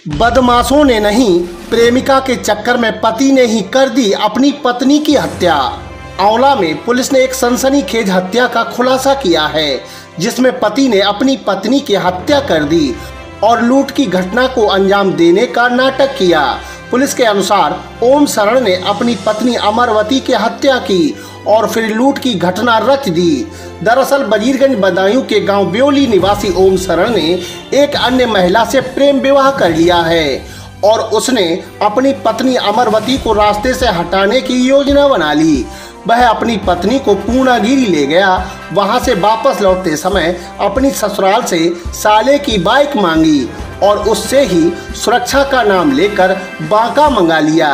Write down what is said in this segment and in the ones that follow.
बदमाशों ने नहीं, प्रेमिका के चक्कर में पति ने ही कर दी अपनी पत्नी की हत्या। आंवला में पुलिस ने एक सनसनीखेज हत्या का खुलासा किया है, जिसमें पति ने अपनी पत्नी की हत्या कर दी और लूट की घटना को अंजाम देने का नाटक किया। पुलिस के अनुसार ओम शरण ने अपनी पत्नी अमरवती की हत्या की और फिर लूट की घटना रच दी। दरअसल वजीरगंज बदायूं के गांव ब्योली निवासी ओम शरण ने एक अन्य महिला से प्रेम विवाह कर लिया है और उसने अपनी पत्नी अमरवती को रास्ते से हटाने की योजना बना ली। वह अपनी पत्नी को पूर्णागिरी ले गया। वहां से वापस लौटते समय अपनी ससुराल से साले की बाइक मांगी और उससे ही सुरक्षा का नाम लेकर बांका मंगा लिया,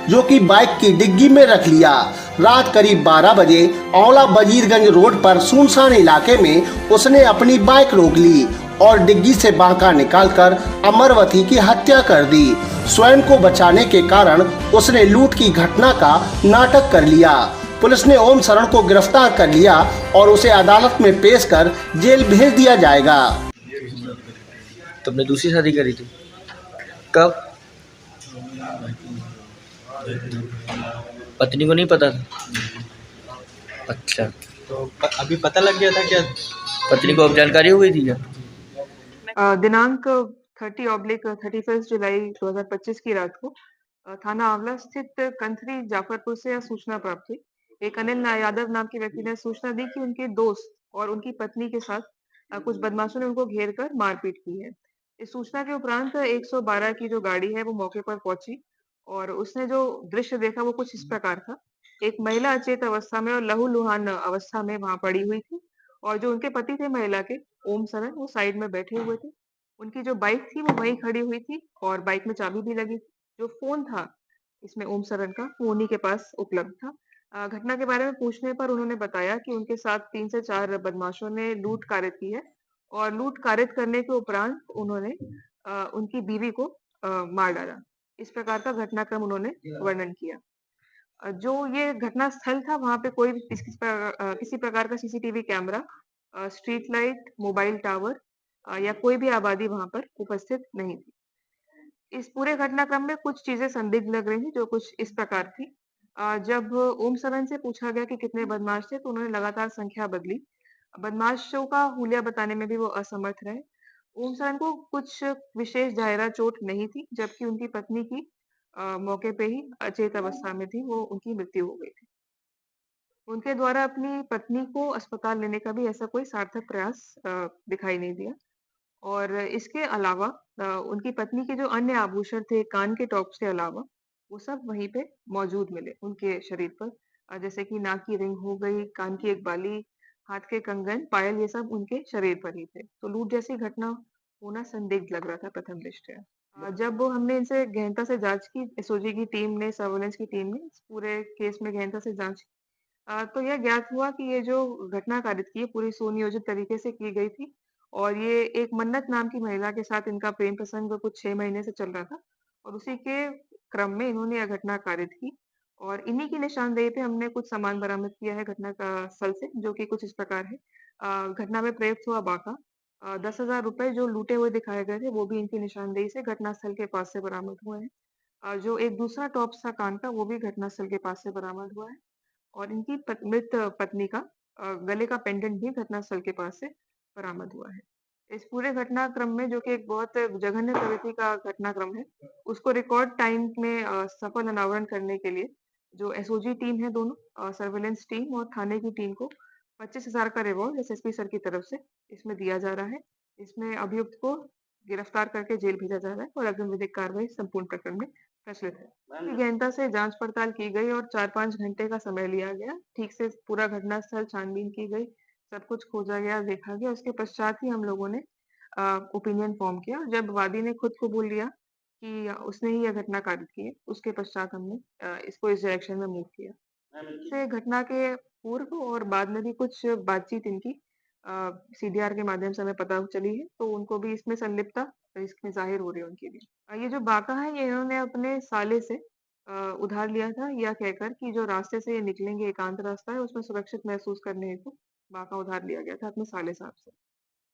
जो कि बाइक की डिग्गी में रख लिया। रात करीब 12 बजे आंवला वजीरगंज रोड पर सुनसान इलाके में उसने अपनी बाइक रोक ली और डिग्गी से बांका निकालकर अमरवती की हत्या कर दी। स्वयं को बचाने के कारण उसने लूट की घटना का नाटक कर लिया। पुलिस ने ओम शरण को गिरफ्तार कर लिया और उसे अदालत में पेश कर जेल भेज दिया जाएगा। तुमने दूसरी शादी करी थी कब? पत्नी को नहीं पता था? अच्छा, तो अभी पता लग गया था क्या? पत्नी को अब जानकारी हो गई थी क्या? दिनांक 30/31 जुलाई 2025 की रात को थाना आंवला स्थित कंथरी जाफरपुर से सूचना प्राप्त हुई। एक अनिल यादव नाम के व्यक्ति ने सूचना दी कि उनके दोस्त और उनकी पत्नी के साथ कुछ बदमाशों ने उनको घेर कर मारपीट की है। इस सूचना के उपरांत 112 की जो गाड़ी है वो मौके पर पहुंची और उसने जो दृश्य देखा वो कुछ इस प्रकार था। एक महिला अचेत अवस्था में और लहूलुहान अवस्था में वहां पड़ी हुई थी और जो उनके पति थे महिला के, ओम शरण, वो साइड में बैठे हुए थे। उनकी जो बाइक थी वो वहीं खड़ी हुई थी और बाइक में चाबी भी लगी थी। जो फ़ोन था इसमें ओम शरण का, वो उन्हीं के पास उपलब्ध था। घटना के बारे में पूछने पर उन्होंने बताया कि उनके साथ 3 से 4 बदमाशों ने लूट कारित की है और लूट कारित करने के उपरांत उन्होंने उनकी बीवी को मार डाला। इस प्रकार का घटनाक्रम उन्होंने वर्णन किया। जो ये घटना स्थल था वहाँ पे कोई भी किसी प्रकार का CCTV camera, street light, mobile tower या कोई भी आबादी वहाँ पर उपस्थित नहीं थी। इस पूरे घटनाक्रम में कुछ चीजें संदिग्ध लग रही थी, जो कुछ इस प्रकार थी। जब ओम शरण से पूछा गया कि कितने बदमाश थे, तो उन्होंने लगातार संख्या बदली। बदमाशों का हुलिया बताने में भी वो असमर्थ रहे। ओम शरण को कुछ विशेष दायरा चोट नहीं थी, जबकि उनकी पत्नी की मौके पे ही अचेत अवस्था में थी, वो उनकी मृत्यु हो गई थी। उनके द्वारा अपनी पत्नी को अस्पताल लेने का भी ऐसा कोई सार्थक प्रयास दिखाई नहीं दिया। और इसके अलावा उनकी पत्नी के जो अन्य आभूषण थे, कान के टॉप्स के अलावा, वो सब वहीं पे मौजूद मिले उनके शरीर पर। जैसे कि नाक की रिंग हो गई, कान की एक बाली, हाथ के कंगन, पायल, ये सब उनके शरीर पर ही थे। तो लूट जैसी घटना होना संदिग्ध लग रहा था प्रथम दृष्टया। जब वो हमने इनसे गहनता से जाँच की, एसओजी की टीम ने, सर्विलांस की टीम ने इस पूरे केस में गहनता से जाँच की, तो यह ज्ञात हुआ कि ये जो घटना कारित की है, पूरी सुनियोजित तरीके से की गई थी और ये एक मन्नत नाम की महिला के साथ इनका प्रेम प्रसंग कुछ 6 महीने से चल रहा था और उसी के क्रम में इन्होंने यह घटना कारित की और इन्हीं की निशानदेही पे हमने कुछ सामान बरामद किया है घटना का स्थल से, जो कि कुछ इस प्रकार है। घटना में प्रयुक्त हुआ बाका, 10,000 रुपए जो लूटे हुए दिखाए गए थे, वो भी इनकी निशानदेही से घटनास्थल के पास से बरामद हुए हैं। जो एक दूसरा टॉप्स था कान का, वो भी घटनास्थल के पास से बरामद हुआ है। और इनकी मृत पत्नी का गले का पेंडेंट भी घटनास्थल के पास से बरामद हुआ है। इस पूरे घटनाक्रम में, जो कि एक बहुत जघन्य प्रवृत्ति का घटनाक्रम है, उसको रिकॉर्ड टाइम में सफल अनावरण करने के लिए जो एसओजी टीम है दोनों, सर्विलांस टीम और थाने की टीम को 25,000 का रिवॉर्ड एसएसपी सर की तरफ से इसमें दिया जा रहा है। इसमें अभियुक्त को गिरफ्तार करके जेल भेजा जा रहा है और अग्रिम विधिक कार्रवाई संपूर्ण प्रकरण में प्रचलित है। की गहनता से जांच पड़ताल की गई और 4-5 घंटे का समय लिया गया। ठीक से पूरा घटनास्थल छानबीन की गई, सब कुछ खोजा गया, देखा गया। उसके पश्चात ही हम लोगों ने ओपिनियन फॉर्म किया। जब वादी ने खुद कबूल लिया कि उसने ही यह घटना कारित की है, उसके पश्चात हमने इसको इस डायरेक्शन में मूव किया। से घटना के पूर्व और बाद में भी कुछ बातचीत इनकी सीडीआर के माध्यम से हमें पता चली है, तो उनको भी इसमें संलिप्तता इसमें ज़ाहिर हो रही है उनकी भी। ये जो बाका है, ये इन्होंने अपने साले से उधार लिया था, यह कहकर कि जो रास्ते से ये निकलेंगे, एकांत रास्ता है, उसमें सुरक्षित महसूस करने हेतु बाका उधार लिया गया था अपने साले साहब से।